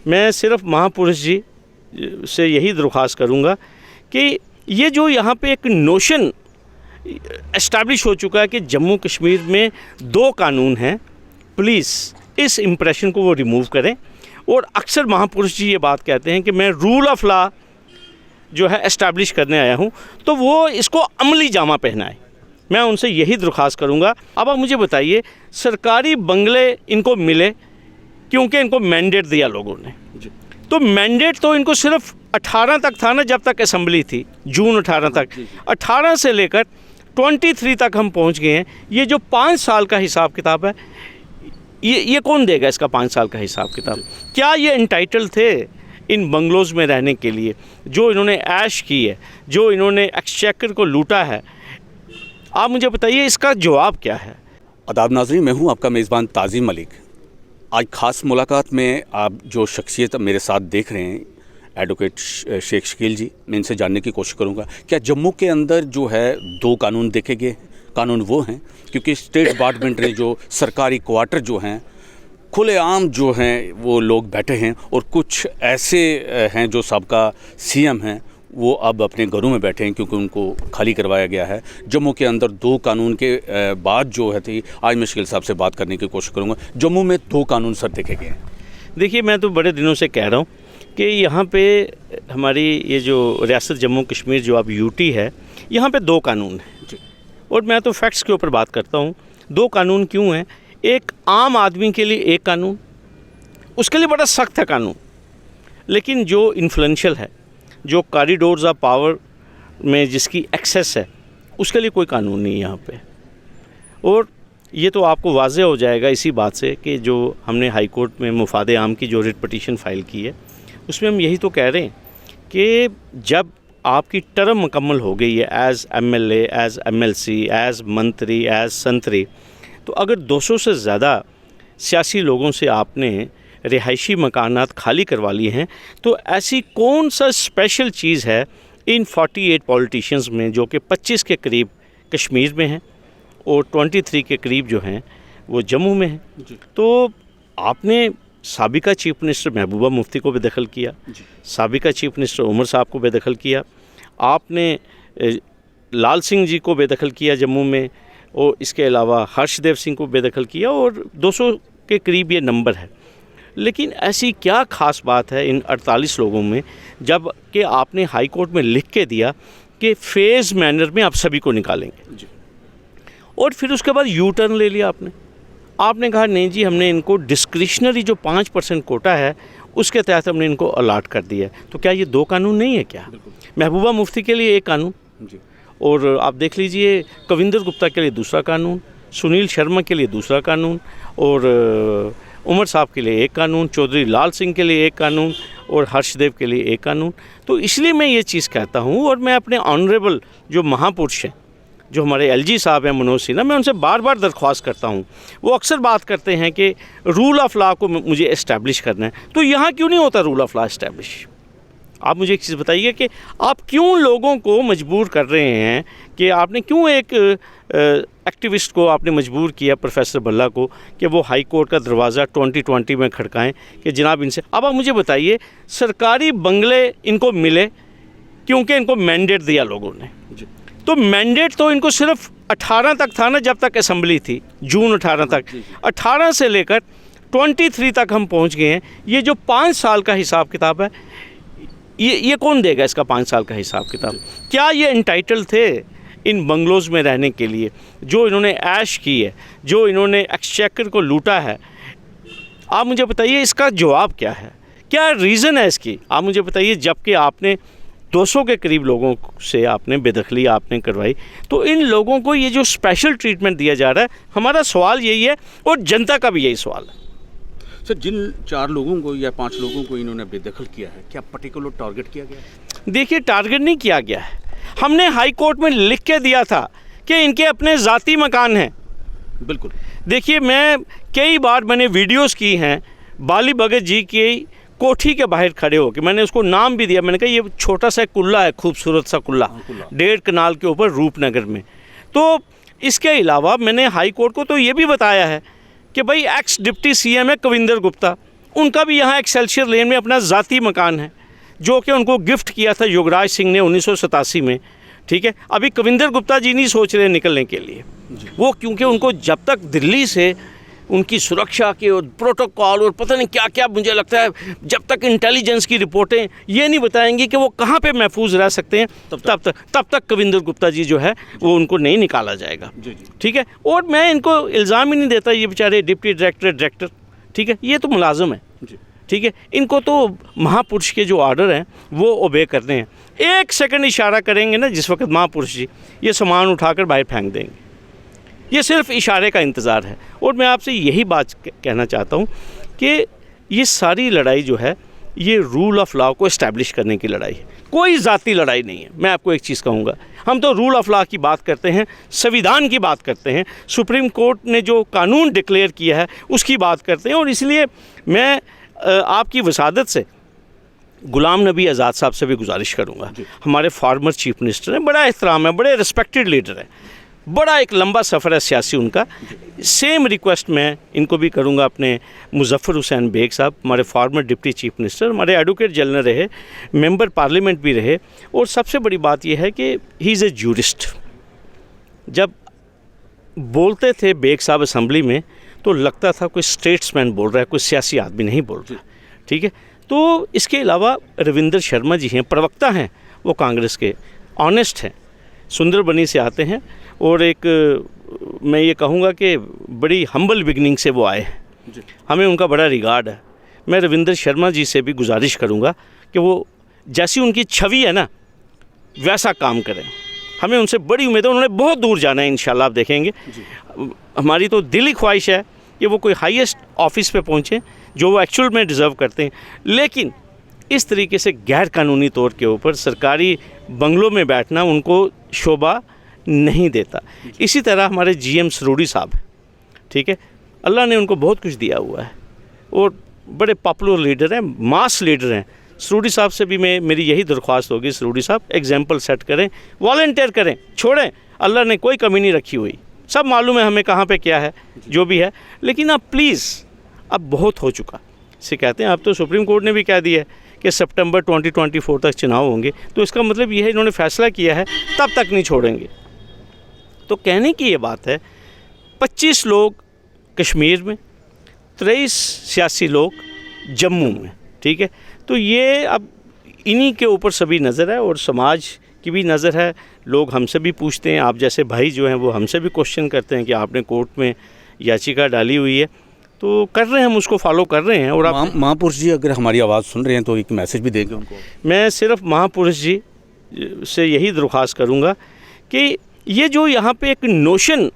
मैं सिर्फ महापुरुष जी से यही दरख्वास्त करूँगा कि ये जो यहाँ पे एक नोशन एस्टैब्लिश हो चुका है कि जम्मू कश्मीर में 2 कानून हैं, प्लीज़ इस इम्प्रेशन को वो रिमूव करें। और अक्सर महापुरुष जी ये बात कहते हैं कि मैं रूल ऑफ लॉ जो है एस्टैब्लिश करने आया हूँ, तो वो इसको अमली जामा पहनाए। मैं उनसे यही दरख्वास्त करूँगा। अब आप मुझे बताइए, सरकारी बंगले इनको मिले क्योंकि इनको मैंडेट दिया लोगों ने, तो मैंडेट तो इनको सिर्फ 18 तक था ना, जब तक असेंबली थी, जून 18 तक। 18 से लेकर 23 तक हम पहुंच गए हैं। ये जो 5 साल का हिसाब किताब है, ये कौन देगा इसका 5 साल का हिसाब किताब? क्या ये एंटाइटल थे इन बंगलोज में रहने के लिए, जो इन्होंने ऐश की है, जो इन्होंने एक्सचेकर को लूटा है? आप मुझे बताइए इसका जवाब क्या है? आदाब नाज़रीन, मैं हूं आपका मेज़बान ताज़ीम मलिक। आज ख़ास मुलाकात में आप जो शख्सियत मेरे साथ देख रहे हैं, एडवोकेट शेख शकील जी, मैं इनसे जानने की कोशिश करूंगा क्या जम्मू के अंदर जो है 2 कानून देखे गए। कानून वो हैं क्योंकि स्टेट डिपार्टमेंट ने जो सरकारी क्वार्टर जो हैं खुलेआम जो हैं वो लोग बैठे हैं, और कुछ ऐसे हैं जो सबका सीएम हैं वो अब अपने घरों में बैठे हैं क्योंकि उनको खाली करवाया गया है। जम्मू के अंदर 2 कानून के बाद जो है थी, आज मैं शकील साहब से बात करने की कोशिश करूँगा। जम्मू में 2 कानून सर देखे गए हैं। देखिए, मैं तो बड़े दिनों से कह रहा हूँ कि यहाँ पे हमारी ये जो रियासत जम्मू कश्मीर जो अब यूटी है, यहाँ पे 2 कानून हैं। और मैं तो फैक्ट्स के ऊपर बात करता हूँ। 2 कानून क्यों हैं? एक आम आदमी के लिए एक कानून, उसके लिए बड़ा सख्त है कानून, लेकिन जो इन्फ्लुएंशियल है, जो कॉरिडोर्स ऑफ पावर में जिसकी एक्सेस है, उसके लिए कोई कानून नहीं है यहाँ पे। और ये तो आपको वाज़े हो जाएगा इसी बात से कि जो हमने हाई कोर्ट में मुफादे आम की जो रिट पटिशन फ़ाइल की है, उसमें हम यही तो कह रहे हैं कि जब आपकी टर्म मुकम्मल हो गई है as MLA, as MLC, as मंत्री, एज़ संतरी, तो अगर 200 से ज़्यादा सियासी लोगों से आपने रिहायशी मकानात खाली करवा लिए हैं, तो ऐसी कौन सा स्पेशल चीज़ है इन 48 पॉलिटिशियंस में, जो कि 25 के करीब कश्मीर में हैं और 23 के करीब जो हैं वो जम्मू में हैं? तो आपने साबिका चीफ मिनिस्टर महबूबा मुफ्ती को बेदखल किया, साबिका चीफ मिनिस्टर उमर साहब को बेदखल किया, आपने लाल सिंह जी को बेदखल किया जम्मू में, और इसके अलावा हर्षदेव सिंह को बेदखल किया, और 200 के करीब ये नंबर है। लेकिन ऐसी क्या ख़ास बात है इन 48 लोगों में, जब कि आपने हाई कोर्ट में लिख के दिया कि फ़ेज़ मैनर में आप सभी को निकालेंगे, और फिर उसके बाद यू टर्न ले लिया आपने कहा नहीं जी, हमने इनको डिस्क्रिशनरी जो 5% कोटा है उसके तहत हमने इनको अलाट कर दिया है। तो क्या ये 2 कानून नहीं है क्या? महबूबा मुफ्ती के लिए एक कानून, और आप देख लीजिए कविंदर गुप्ता के लिए दूसरा कानून, सुनील शर्मा के लिए दूसरा कानून, और उमर साहब के लिए एक कानून, चौधरी लाल सिंह के लिए एक कानून, और हर्षदेव के लिए एक कानून। तो इसलिए मैं ये चीज़ कहता हूँ, और मैं अपने ऑनरेबल जो महापुरुष हैं, जो हमारे एलजी साहब हैं मनोज सिन्हा, मैं उनसे बार बार दरख्वास्त करता हूँ। वो अक्सर बात करते हैं कि रूल ऑफ लॉ को मुझे इस्टेब्लिश करना है, तो यहाँ क्यों नहीं होता रूल ऑफ लॉ इस्टेब्लिश? आप मुझे एक चीज़ बताइए कि आप क्यों लोगों को मजबूर कर रहे हैं, कि आपने क्यों एक एक्टिविस्ट को आपने मजबूर किया, प्रोफेसर भल्ला को, कि वो हाई कोर्ट का दरवाज़ा 2020 में खड़काएं कि जनाब इनसे। अब आप मुझे बताइए, सरकारी बंगले इनको मिले क्योंकि इनको मैंडेट दिया लोगों ने, तो मैंडेट तो इनको सिर्फ 18 तक था ना, जब तक असेंबली थी, जून 18 तक। 18 से लेकर 23 तक हम पहुंच गए हैं। ये जो 5 साल का हिसाब किताब है, ये कौन देगा इसका 5 साल का हिसाब किताब? क्या ये एंटाइटल थे इन बंगलोज में रहने के लिए, जो इन्होंने ऐश की है, जो इन्होंने एक्सचेकर को लूटा है? आप मुझे बताइए इसका जवाब क्या है, क्या रीज़न है इसकी? आप मुझे बताइए, जबकि आपने 200 के करीब लोगों से आपने बेदखली आपने करवाई, तो इन लोगों को ये जो स्पेशल ट्रीटमेंट दिया जा रहा है, हमारा सवाल यही है और जनता का भी यही सवाल है। सर, जिन 4 लोगों को या 5 लोगों को इन्होंने बेदखल किया है, क्या पर्टिकुलर टारगेट किया गया है? देखिए, टारगेट नहीं किया गया है। हमने हाई कोर्ट में लिख के दिया था कि इनके अपने ज़ाती मकान हैं। बिल्कुल। देखिए, मैं कई बार मैंने वीडियोस की हैं बाली भगत जी की कोठी के बाहर खड़े होकर, मैंने उसको नाम भी दिया, मैंने कहा ये छोटा सा कुल्ला है, खूबसूरत सा कुल्ला, 1.5 कनाल के ऊपर रूपनगर में। तो इसके अलावा मैंने हाई कोर्ट को तो ये भी बताया है कि भाई एक्स डिप्टी सीएम है कविंदर गुप्ता, उनका भी यहाँ एक्सेल्सियर लेन में अपना ज़ाती मकान है जो कि उनको गिफ्ट किया था योगराज सिंह ने 1987 में, ठीक है। अभी कविंदर गुप्ता जी नहीं सोच रहे निकलने के लिए, वो क्योंकि उनको जब तक दिल्ली से उनकी सुरक्षा के और प्रोटोकॉल और पता नहीं क्या क्या, मुझे लगता है जब तक इंटेलिजेंस की रिपोर्टें ये नहीं बताएंगी कि वो कहाँ पे महफूज रह सकते हैं, तब तक कविंदर गुप्ता जी जो है वो उनको नहीं निकाला जाएगा, ठीक है। और मैं इनको इल्ज़ाम ही नहीं देता, ये बेचारे डिप्टी डायरेक्टर, ठीक है, ये तो मुलाजिम है, ठीक है। इनको तो महापुरुष के जो ऑर्डर हैं वो ओबे करने हैं। 1 सेकंड इशारा करेंगे ना जिस वक्त महापुरुष जी, ये सामान उठाकर बाहर फेंक देंगे। ये सिर्फ इशारे का इंतज़ार है। और मैं आपसे यही बात कहना चाहता हूँ कि ये सारी लड़ाई जो है ये रूल ऑफ लॉ को इस्टेब्लिश करने की लड़ाई है, कोई ज़ाती लड़ाई नहीं है। मैं आपको एक चीज़ कहूँगा, हम तो रूल ऑफ लॉ की बात करते हैं, संविधान की बात करते हैं, सुप्रीम कोर्ट ने जो कानून डिक्लेयर किया है उसकी बात करते हैं। और इसलिए मैं आपकी वसादत से गुलाम नबी आज़ाद साहब से भी गुजारिश करूँगा, हमारे फॉर्मर चीफ मिनिस्टर हैं, बड़ा एहतराम है, बड़े रिस्पेक्टेड लीडर हैं, बड़ा एक लंबा सफ़र है सियासी उनका। सेम रिक्वेस्ट मैं इनको भी करूँगा, अपने मुजफ्फर हुसैन बेग साहब, हमारे फॉर्मर डिप्टी चीफ मिनिस्टर, हमारे एडवोकेट जनरल रहे, मेंबर पार्लियामेंट भी रहे, और सबसे बड़ी बात यह है कि ही इज़ ए जूरिस्ट। जब बोलते थे बेग साहब असम्बली में तो लगता था कोई स्टेट्समैन बोल रहा है, कोई सियासी आदमी नहीं बोल रहा, ठीक है। तो इसके अलावा रविंदर शर्मा जी हैं, प्रवक्ता हैं, वो कांग्रेस के ऑनेस्ट हैं, सुंदरबनी से आते हैं, और एक मैं ये कहूँगा कि बड़ी हम्बल बिगनिंग से वो आए हैं, हमें उनका बड़ा रिगार्ड है। मैं रविंदर शर्मा जी से भी गुजारिश करूँगा कि वो जैसी उनकी छवि है ना वैसा काम करें, हमें उनसे बड़ी उम्मीद है। उन्होंने बहुत दूर जाना है, इंशाल्लाह आप देखेंगे। हमारी तो दिली ख्वाहिश है कि वो कोई हाईएस्ट ऑफिस पे पहुँचें जो वो एक्चुअल में डिज़र्व करते हैं, लेकिन इस तरीके से गैर कानूनी तौर के ऊपर सरकारी बंगलों में बैठना उनको शोभा नहीं देता। इसी तरह हमारे जीएम सरूड़ी साहब, ठीक है, अल्लाह ने उनको बहुत कुछ दिया हुआ है और बड़े पॉपुलर लीडर हैं, मास लीडर हैं। सरूड़ी साहब से भी मेरी यही दरख्वास्त होगी, सरूड़ी साहब एग्जाम्पल सेट करें, वॉलंटियर करें, छोड़ें, अल्लाह ने कोई कमी नहीं रखी हुई, सब मालूम है हमें कहाँ पे क्या है जो भी है, लेकिन अब प्लीज़, अब बहुत हो चुका से कहते हैं। अब तो सुप्रीम कोर्ट ने भी कह दिया है कि सितंबर 2024 तक चुनाव होंगे, तो इसका मतलब ये है इन्होंने फैसला किया है तब तक नहीं छोड़ेंगे। तो कहने की ये बात है, 25 लोग कश्मीर में, 23 सियासी लोग जम्मू में, ठीक है। तो ये अब इन्हीं के ऊपर सभी नज़र है और समाज की भी नज़र है। लोग हमसे भी पूछते हैं, आप जैसे भाई जो हैं वो हमसे भी क्वेश्चन करते हैं कि आपने कोर्ट में याचिका डाली हुई है, तो कर रहे हैं, हम उसको फॉलो कर रहे हैं। और आप महापुरुष जी अगर हमारी आवाज़ सुन रहे हैं तो एक मैसेज भी देंगे उनको। मैं सिर्फ महापुरुष जी से यही दरख्वास्त करूँगा कि ये जो यहाँ पे एक नोशन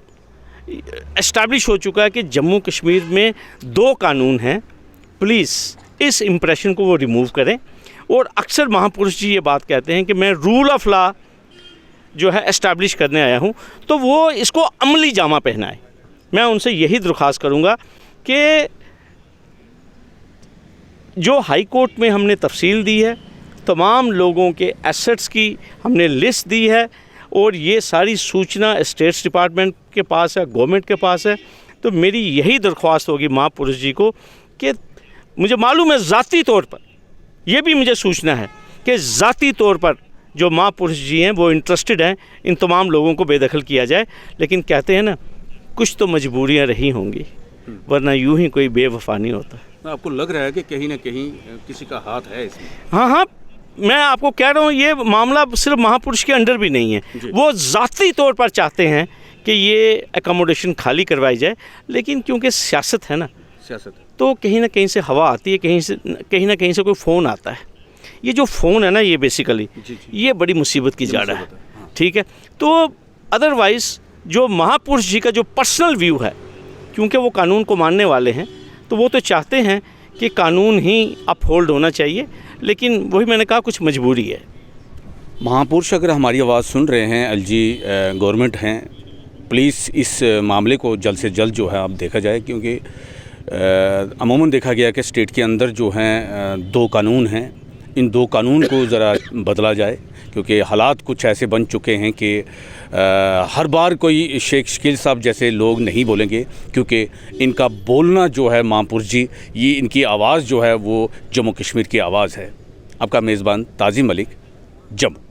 एस्टैब्लिश हो चुका है कि जम्मू कश्मीर में 2 कानून हैं, प्लीज़ इस इम्प्रेशन को वो रिमूव करें। और अक्सर महापुरुष जी ये बात कहते हैं कि मैं रूल ऑफ लॉ जो है एस्टैब्लिश करने आया हूँ, तो वो इसको अमली जामा पहनाए। मैं उनसे यही दरख्वास्त करूँगा कि जो हाई कोर्ट में हमने तफसील दी है, तमाम लोगों के एसेट्स की हमने लिस्ट दी है, और ये सारी सूचना स्टेट्स डिपार्टमेंट के पास है, गवर्नमेंट के पास है। तो मेरी यही दरख्वास्त होगी महापुरुष जी को कि मुझे मालूम है ज़ाती तौर पर, ये भी मुझे सूचना है कि ज़ाती तौर पर जो महापुरुष जी हैं वो इंटरेस्टेड हैं इन तमाम लोगों को बेदखल किया जाए, लेकिन कहते हैं ना कुछ तो मजबूरियां रही होंगी, वरना यूं ही कोई बेवफा नहीं होता। आपको लग रहा है कि कहीं ना कहीं किसी का हाथ है इसमें? हाँ, मैं आपको कह रहा हूँ ये मामला सिर्फ महापुरुष के अंडर भी नहीं है, वो ज़ाती तौर पर चाहते हैं कि ये एकोमोडेशन खाली करवाई जाए, लेकिन क्योंकि सियासत है ना, सियासत तो कहीं ना कहीं से हवा आती है, कहीं ना कहीं से कोई फ़ोन आता है। ये जो फ़ोन है ना, ये बेसिकली ये बड़ी मुसीबत की जड़ है, ठीक है। तो अदरवाइज़ जो महापुरुष जी का जो पर्सनल व्यू है, क्योंकि वो कानून को मानने वाले हैं, तो वो तो चाहते हैं कि कानून ही अपहोल्ड होना चाहिए, लेकिन वही मैंने कहा कुछ मजबूरी है। महापुरुष अगर हमारी आवाज़ सुन रहे हैं, एलजी गवर्नमेंट हैं, प्लीज़ इस मामले को जल्द से जल्द जो है आप देखा जाए, क्योंकि अमूमन देखा गया कि स्टेट के अंदर जो हैं 2 कानून हैं, इन 2 कानून को ज़रा बदला जाए, क्योंकि हालात कुछ ऐसे बन चुके हैं कि हर बार कोई शेख शकील साहब जैसे लोग नहीं बोलेंगे, क्योंकि इनका बोलना जो है मामपुर जी, ये इनकी आवाज़ जो है वो जम्मू कश्मीर की आवाज़ है। आपका मेज़बान ताज़ी मलिक, जम्मू।